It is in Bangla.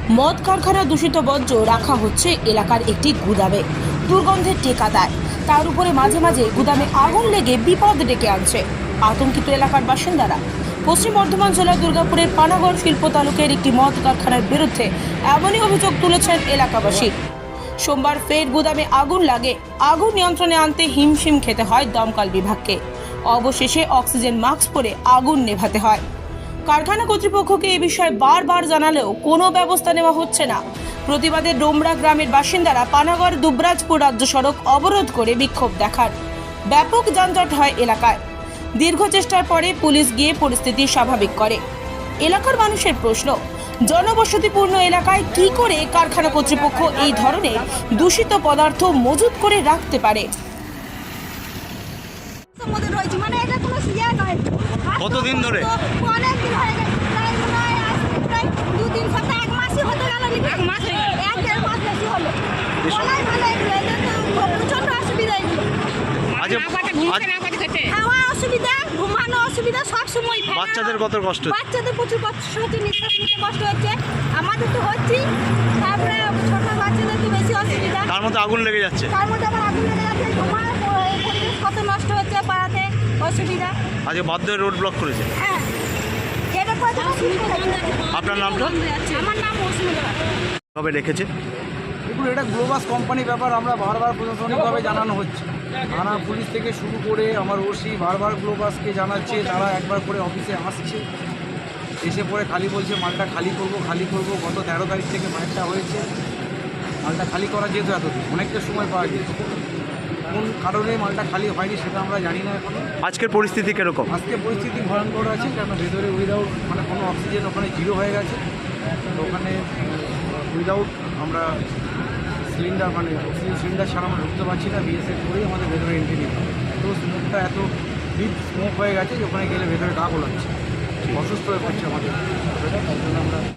মদ কারখানা দূষিত বর্জ্য রাখা হচ্ছে এলাকার একটি গুদামে। দুর্গন্ধের টেকা দেয়, তার উপরে মাঝে মাঝে গুদামে আগুন লেগে বিপদ ডেকে আনছে। আতঙ্কিত এলাকার বাসিন্দারা। পশ্চিম বর্ধমান জেলার দুর্গাপুরের পানাগড় শিল্প তালুকের একটি মদ কারখানার বিরুদ্ধে এমনই অভিযোগ তুলেছেন এলাকাবাসী। সোমবার ফের গুদামে আগুন লাগে। আগুন নিয়ন্ত্রণে আনতে হিমশিম খেতে হয় দমকল বিভাগকে। অবশেষে অক্সিজেন মাস্ক পরে আগুন নেভাতে হয়। কারখানা কর্তৃপক্ষকে এ বিষয়ে বারবার জানালেও কোনো ব্যবস্থা নেওয়া হচ্ছে না। প্রতিবাদে ডোমরা গ্রামের বাসিন্দারা পানাগড় দুবরাজপুর রাজ্য সড়ক অবরোধ করে বিক্ষোভ দেখান। ব্যাপক যানজট হয় এলাকায়। দীর্ঘ চেষ্টার পরে পুলিশ গিয়ে পরিস্থিতি স্বাভাবিক করে। এলাকার মানুষের প্রশ্ন, জনবসতিপূর্ণ এলাকায় কি করে কারখানা কর্তৃপক্ষ এই ধরনের দূষিত পদার্থ মজুত করে রাখতে পারে? কতদিন ধরে? অনেক দিন হয়ে গেছে, প্রায় 2-3 সপ্তাহ, 1 মাসই হতে গেল নাকি? 1 মাস হয়ে গেল, 1-1.5 মাস বেশি হলো। ভালো এগুলো, এদের তো প্রচন্ড অসুবিধা এগুলো। খাওয়া অসুবিধা, ঘুমানো অসুবিধা, সব সময়। বাচ্চাদের কত কষ্ট? বাচ্চাদের প্রচুর কষ্ট হচ্ছে, নিঃশ্বাস নিতে কষ্ট হচ্ছে। আমাদের তো হচ্ছে, তারপরে ছোট বাচ্চাদের তো বেশি অসুবিধা। তার মধ্যে আগুন লেগে যাচ্ছে। তার মধ্যে আবার আগুন লেগে যাচ্ছে, ঘুমানো পরিবেশ কত নষ্ট হচ্ছে, পাড়াতে অসুবিধা। আজকে বাধ্য হয়ে রোড ব্লক করেছে। হ্যাঁ, এটা করে তো আপনার নামটা? আমার নাম মৌসুমী। কবে রেখেছে? দেখুন, এটা গ্লোবাস কোম্পানি ব্যাপার। আমরা বারবার প্রশাসনিকভাবে জানানো হচ্ছে, থানা পুলিশ থেকে শুরু করে আমার ওসি বারবার গ্লোবাসকে জানাচ্ছে। তারা একবার করে অফিসে আসছে, এসে পরে খালি বলছে মালটা খালি করব। গত 13 তারিখ থেকে মালটা হয়েছে। মালটা খালি করা যেত এতদিন, অনেকটা সময় পাওয়া গিয়েছে। কোন কারণে মালটা খালি হয়নি সেটা আমরা জানি না এখনো। আজকের পরিস্থিতি কিরকম? আজকে পরিস্থিতি ভয়ঙ্কর আছে, কারণ ভেতরে উইদাউট কোনো অক্সিজেন ওখানে 0 হয়ে গেছে। তো ওখানে উইদাউট আমরা সিলিন্ডার অক্সিজেন সিলিন্ডার ছাড়া আমরা ঢুকতে পারছি না। বিএসএফ করেই আমাদের ভেতরে এন্ট্রি নিতে হবে। তো স্মোকটা এত ডিপ স্মোক হয়ে গেছে যে ওখানে গেলে ভেতরে গা গোলাচ্ছে, অসুস্থ হয়ে পড়ছে আমাদের। তার জন্য আমরা